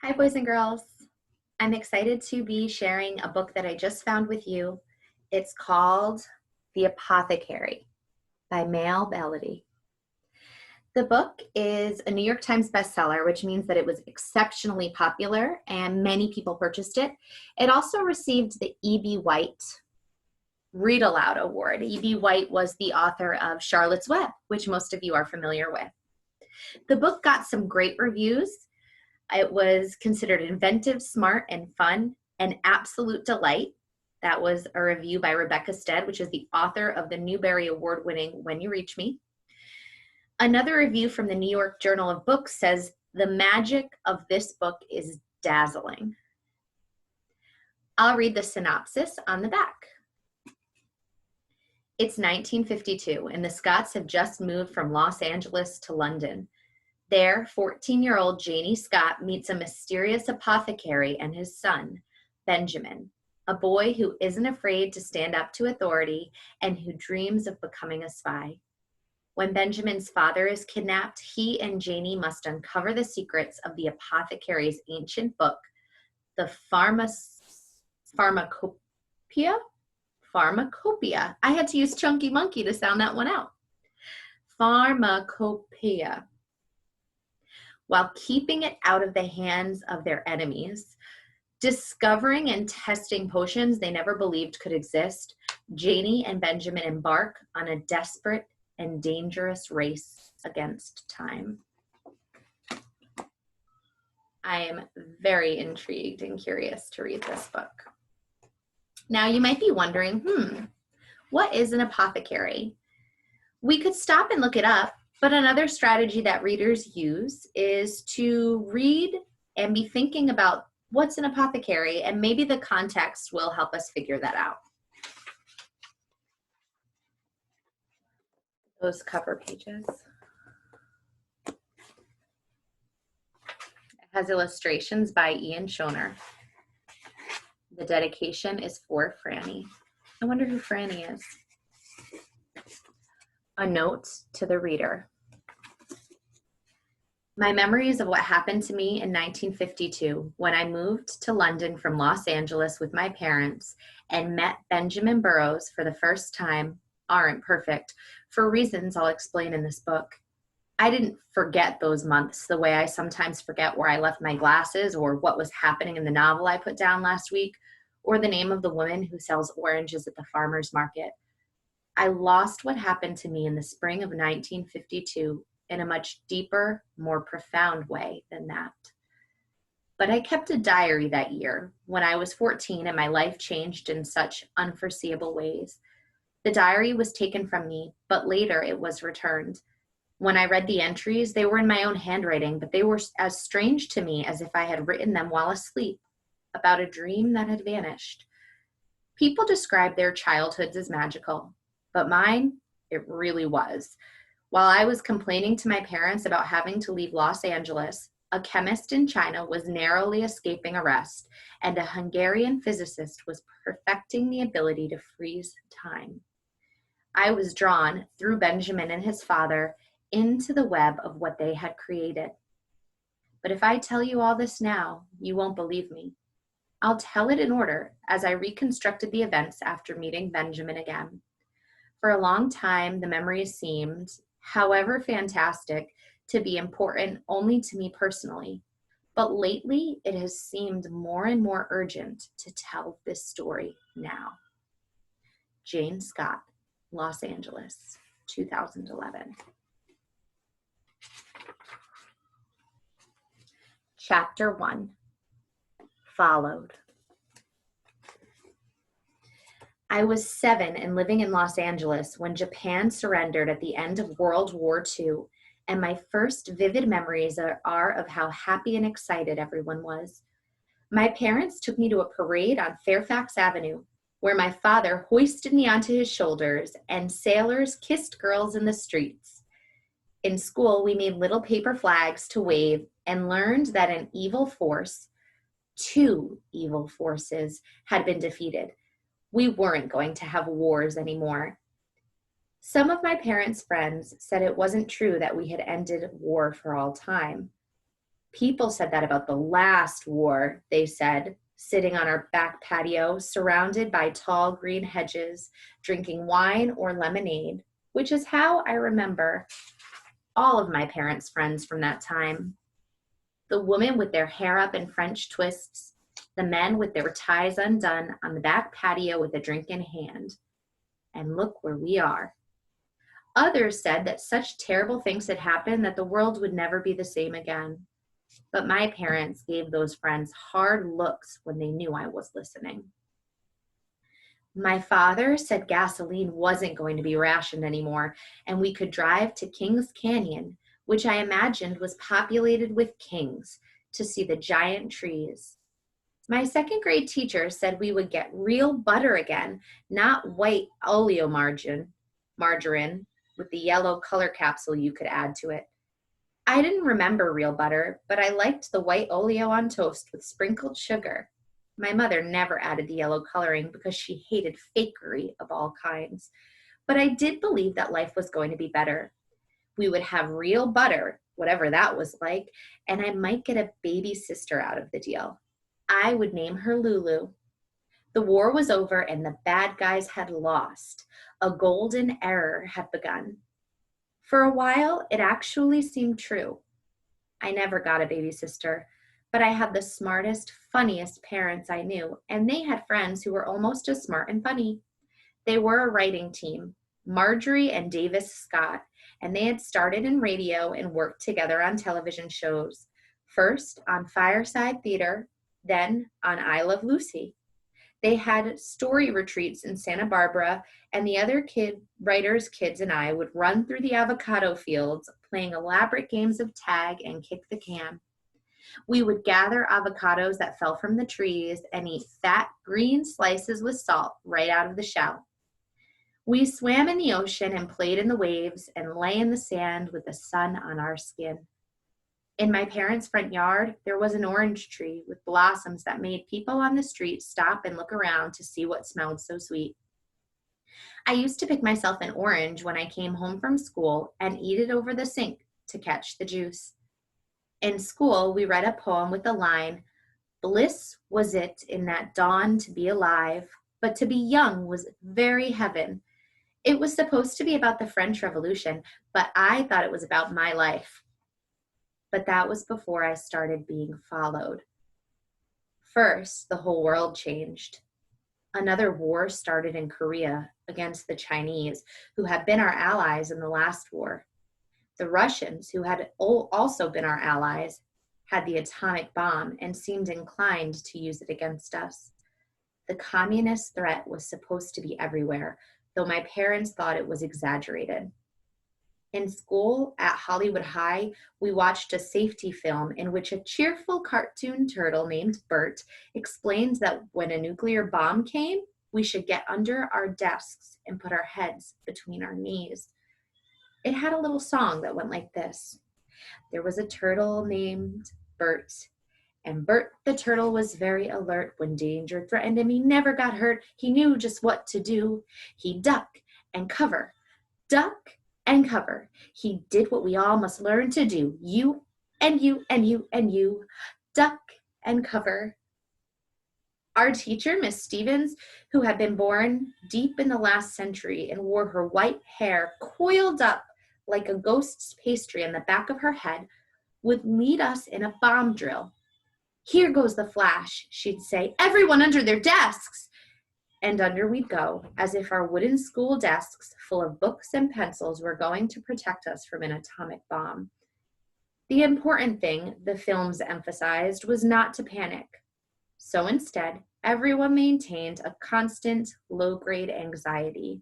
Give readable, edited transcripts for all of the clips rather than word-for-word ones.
Hi, boys and girls. I'm excited to be sharing a book that I just found with you. It's called The Apothecary by Mail Bellady. The book is a New York Times bestseller, which means that it was exceptionally popular and many people purchased it. It also received the E.B. White Read Aloud Award. E.B. White was the author of Charlotte's Web, which most of you are familiar with. The book got some great reviews. It was considered inventive, smart, and fun, an absolute delight. That was a review by Rebecca Stead, which is the author of the Newbery Award-winning When You Reach Me. Another review from the New York Journal of Books says, the magic of this book is dazzling. I'll read the synopsis on the back. It's 1952, and the Scotts have just moved from Los Angeles to London. There, 14-year-old Janie Scott meets a mysterious apothecary and his son, Benjamin, a boy who isn't afraid to stand up to authority and who dreams of becoming a spy. When Benjamin's father is kidnapped, he and Janie must uncover the secrets of the apothecary's ancient book, the Pharmacopoeia. I had to use Chunky Monkey to sound that one out. Pharmacopoeia. While keeping it out of the hands of their enemies, discovering and testing potions they never believed could exist, Janie and Benjamin embark on a desperate and dangerous race against time. I am very intrigued and curious to read this book. Now you might be wondering, what is an apothecary? We could stop and look it up, but another strategy that readers use is to read and be thinking about what's an apothecary, and maybe the context will help us figure that out. Those cover pages. It has illustrations by Ian Schoner. The dedication is for Franny. I wonder who Franny is. A note to the reader. My memories of what happened to me in 1952 when I moved to London from Los Angeles with my parents and met Benjamin Burroughs for the first time aren't perfect for reasons I'll explain in this book. I didn't forget those months the way I sometimes forget where I left my glasses or what was happening in the novel I put down last week or the name of the woman who sells oranges at the farmer's market. I lost what happened to me in the spring of 1952 in a much deeper, more profound way than that. But I kept a diary that year when I was 14 and my life changed in such unforeseeable ways. The diary was taken from me, but later it was returned. When I read the entries, they were in my own handwriting, but they were as strange to me as if I had written them while asleep, about a dream that had vanished. People describe their childhoods as magical, but mine, it really was. While I was complaining to my parents about having to leave Los Angeles, a chemist in China was narrowly escaping arrest, and a Hungarian physicist was perfecting the ability to freeze time. I was drawn, through Benjamin and his father, into the web of what they had created. But if I tell you all this now, you won't believe me. I'll tell it in order as I reconstructed the events after meeting Benjamin again. For a long time, the memories seemed, however fantastic, to be important only to me personally. But lately, it has seemed more and more urgent to tell this story now. Jane Scott, Los Angeles, 2011. Chapter 1, Followed. I was 7 and living in Los Angeles when Japan surrendered at the end of World War II, and my first vivid memories are of how happy and excited everyone was. My parents took me to a parade on Fairfax Avenue, where my father hoisted me onto his shoulders and sailors kissed girls in the streets. In school, we made little paper flags to wave and learned that an evil force, 2 evil forces, had been defeated. We weren't going to have wars anymore. Some of my parents' friends said it wasn't true that we had ended war for all time. People said that about the last war, they said, sitting on our back patio, surrounded by tall green hedges, drinking wine or lemonade, which is how I remember all of my parents' friends from that time. The women with their hair up in French twists, the men with their ties undone on the back patio with a drink in hand. And look where we are. Others said that such terrible things had happened that the world would never be the same again. But my parents gave those friends hard looks when they knew I was listening. My father said gasoline wasn't going to be rationed anymore, and we could drive to Kings Canyon, which I imagined was populated with kings, to see the giant trees. My second grade teacher said we would get real butter again, not white margarine with the yellow color capsule you could add to it. I didn't remember real butter, but I liked the white oleo on toast with sprinkled sugar. My mother never added the yellow coloring because she hated fakery of all kinds. But I did believe that life was going to be better. We would have real butter, whatever that was like, and I might get a baby sister out of the deal. I would name her Lulu. The war was over and the bad guys had lost. A golden era had begun. For a while, it actually seemed true. I never got a baby sister, but I had the smartest, funniest parents I knew, and they had friends who were almost as smart and funny. They were a writing team, Marjorie and Davis Scott, and they had started in radio and worked together on television shows, first on Fireside Theater, then on I Love Lucy. They had story retreats in Santa Barbara, and the other writers' kids and I would run through the avocado fields, playing elaborate games of tag and kick the can. We would gather avocados that fell from the trees and eat fat green slices with salt right out of the shell. We swam in the ocean and played in the waves and lay in the sand with the sun on our skin. In my parents' front yard, there was an orange tree with blossoms that made people on the street stop and look around to see what smelled so sweet. I used to pick myself an orange when I came home from school and eat it over the sink to catch the juice. In school, we read a poem with the line, "Bliss was it in that dawn to be alive, but to be young was very heaven." It was supposed to be about the French Revolution, but I thought it was about my life. But that was before I started being followed. First, the whole world changed. Another war started in Korea against the Chinese, who had been our allies in the last war. The Russians, who had also been our allies, had the atomic bomb and seemed inclined to use it against us. The communist threat was supposed to be everywhere, though my parents thought it was exaggerated. In school, at Hollywood High, we watched a safety film in which a cheerful cartoon turtle named Bert explains that when a nuclear bomb came, we should get under our desks and put our heads between our knees. It had a little song that went like this. There was a turtle named Bert, and Bert the turtle was very alert. When danger threatened him, he never got hurt. He knew just what to do. He'd duck and cover, duck and cover. He did what we all must learn to do. You and you and you and you, duck and cover. Our teacher, Miss Stevens, who had been born deep in the last century and wore her white hair coiled up like a ghost's pastry on the back of her head, would lead us in a bomb drill. "Here goes the flash," she'd say. "Everyone under their desks." And under we'd go, as if our wooden school desks full of books and pencils were going to protect us from an atomic bomb. The important thing, the films emphasized, was not to panic. So instead, everyone maintained a constant low-grade anxiety.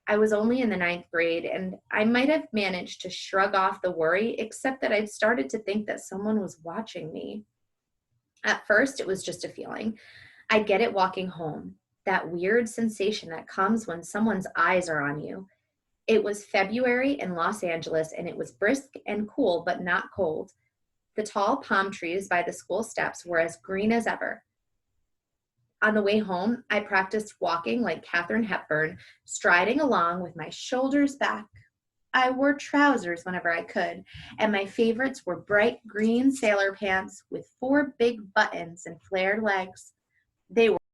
I was only in the 9th grade, and I might have managed to shrug off the worry, except that I'd started to think that someone was watching me. At first, it was just a feeling. I'd get it walking home, that weird sensation that comes when someone's eyes are on you. It was February in Los Angeles, and it was brisk and cool, but not cold. The tall palm trees by the school steps were as green as ever. On the way home, I practiced walking like Katharine Hepburn, striding along with my shoulders back, I wore trousers whenever I could, and my favorites were bright green sailor pants with four big buttons and flared legs. They